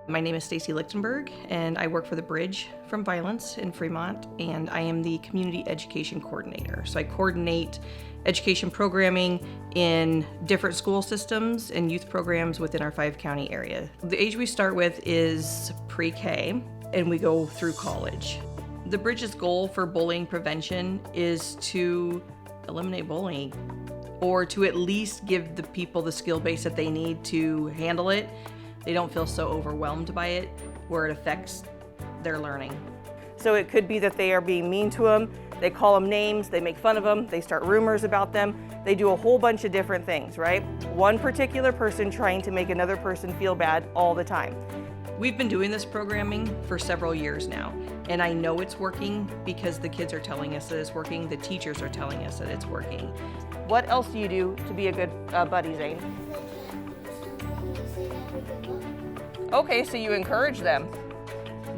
My name is Stacy Lichtenberg, and I work for the Bridge from Violence in Fremont, and I am the Community Education Coordinator. So I coordinate education programming in different school systems and youth programs within our 5-county area. The age we start with is pre-K, and we go through college. The Bridge's goal for bullying prevention is to eliminate bullying, or to at least give the people the skill base that they need to handle it. They don't feel so overwhelmed by it where it affects their learning. So it could be that they are being mean to them, they call them names, they make fun of them, they start rumors about them, they do a whole bunch of different things, right? One particular person trying to make another person feel bad all the time. We've been doing this programming for several years now, and I know it's working because the kids are telling us that it's working, the teachers are telling us that it's working. What else do you do to be a good buddy, Zane? Okay, so you encourage them.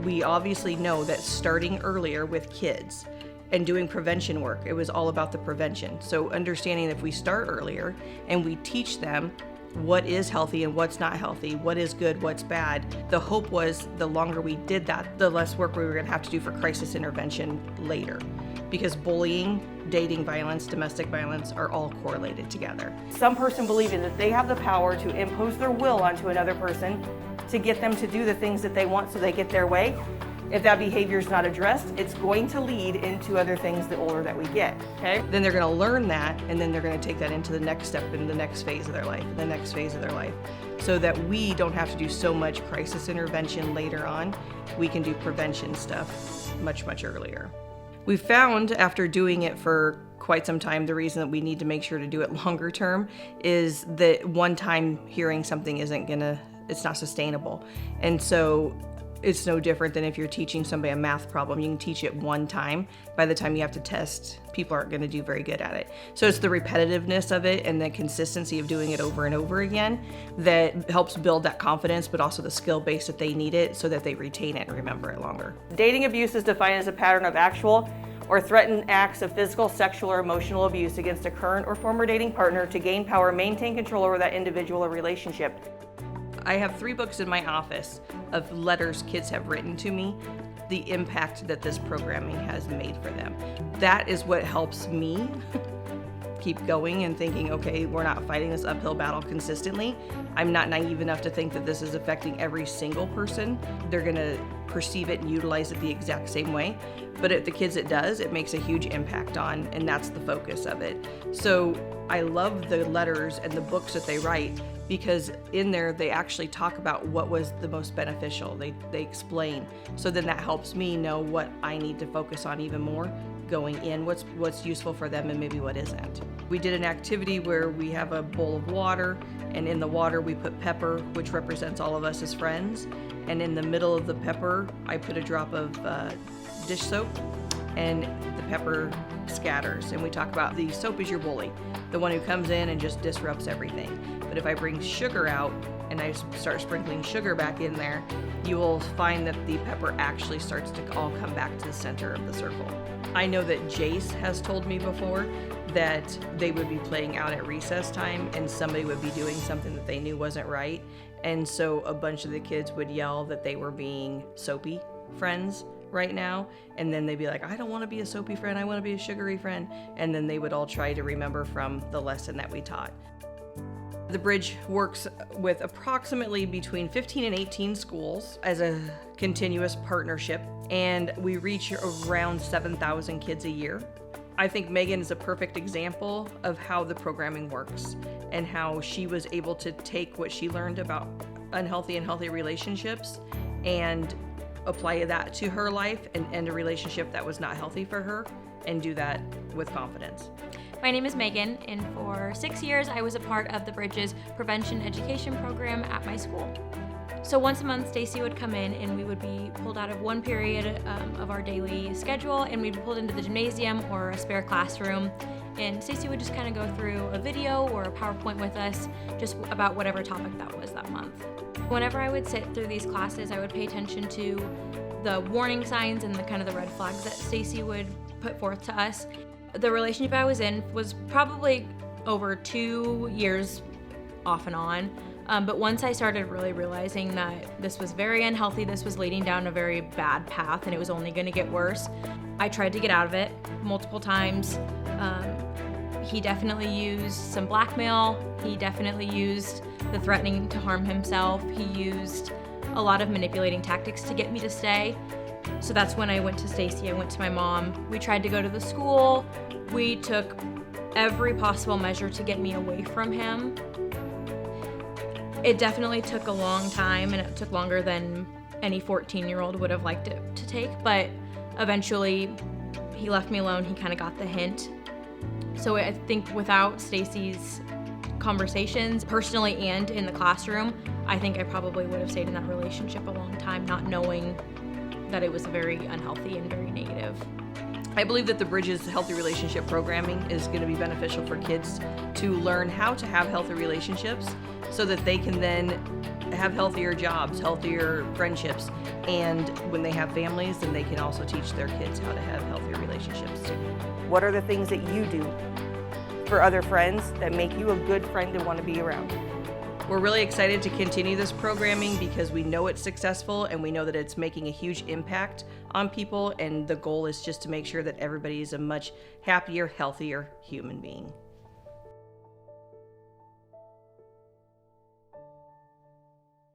We obviously know that starting earlier with kids and doing prevention work, it was all about the prevention. So understanding if we start earlier and we teach them what is healthy and what's not healthy, what is good, what's bad, the hope was the longer we did that, the less work we were going to have to do for crisis intervention later. Because bullying, dating violence, domestic violence are all correlated together. Some person believing that they have the power to impose their will onto another person to get them to do the things that they want so they get their way. If that behavior is not addressed, it's going to lead into other things the older that we get, okay? Then they're going to learn that, and then they're going to take that into the next step in the next phase of their life, the next phase of their life, so that we don't have to do so much crisis intervention later on. We can do prevention stuff much, much earlier. We found after doing it for quite some time, the reason that we need to make sure to do it longer term is that one time hearing something it's not sustainable. And so it's no different than if you're teaching somebody a math problem. You can teach it one time. By the time you have to test, people aren't going to do very good at it. So it's the repetitiveness of it and the consistency of doing it over and over again that helps build that confidence, but also the skill base that they need it so that they retain it and remember it longer. Dating abuse is defined as a pattern of actual or threatened acts of physical, sexual, or emotional abuse against a current or former dating partner to gain power, maintain control over that individual or relationship. I have 3 books in my office of letters kids have written to me, the impact that this programming has made for them. That is what helps me keep going and thinking, okay, we're not fighting this uphill battle consistently. I'm not naive enough to think that this is affecting every single person. They're gonna perceive it and utilize it the exact same way. But at the kids it does, it makes a huge impact on, and that's the focus of it. So I love the letters and the books that they write because in there they actually talk about what was the most beneficial. They explain. So then that helps me know what I need to focus on even more going in, what's useful for them and maybe what isn't. We did an activity where we have a bowl of water, and in the water we put pepper, which represents all of us as friends. And in the middle of the pepper, I put a drop of dish soap, and the pepper scatters. And we talk about the soap is your bully, the one who comes in and just disrupts everything. But if I bring sugar out and I start sprinkling sugar back in there, you will find that the pepper actually starts to all come back to the center of the circle. I know that Jace has told me before that they would be playing out at recess time and somebody would be doing something that they knew wasn't right. And so a bunch of the kids would yell that they were being soapy friends right now, and then they'd be like, I don't want to be a soapy friend, I want to be a sugary friend, and then they would all try to remember from the lesson that we taught. The Bridge works with approximately between 15 and 18 schools as a continuous partnership, and we reach around 7,000 kids a year. I think Megan is a perfect example of how the programming works and how she was able to take what she learned about unhealthy and healthy relationships and apply that to her life and end a relationship that was not healthy for her and do that with confidence. My name is Megan, and for 6 years I was a part of the Bridge's prevention education program at my school. So once a month, Stacy would come in and we would be pulled out of one period of our daily schedule, and we'd be pulled into the gymnasium or a spare classroom. And Stacy would just kind of go through a video or a PowerPoint with us just about whatever topic that was that month. Whenever I would sit through these classes, I would pay attention to the warning signs and the kind of the red flags that Stacy would put forth to us. The relationship I was in was probably over 2 years off and on. But once I started really realizing that this was very unhealthy, this was leading down a very bad path and it was only gonna get worse, I tried to get out of it multiple times. He definitely used some blackmail. He definitely used the threatening to harm himself. He used a lot of manipulating tactics to get me to stay. So that's when I went to Stacy, I went to my mom. We tried to go to the school. We took every possible measure to get me away from him. It definitely took a long time, and it took longer than any 14-year-old would have liked it to take, but eventually he left me alone. He kind of got the hint. So I think without Stacy's conversations, personally and in the classroom, I think I probably would have stayed in that relationship a long time, not knowing that it was very unhealthy and very negative. I believe that the Bridges Healthy Relationship Programming is going to be beneficial for kids to learn how to have healthy relationships so that they can then have healthier jobs, healthier friendships, and when they have families, then they can also teach their kids how to have healthier relationships too. What are the things that you do for other friends that make you a good friend and want to be around? We're really excited to continue this programming because we know it's successful and we know that it's making a huge impact on people, and the goal is just to make sure that everybody is a much happier, healthier human being.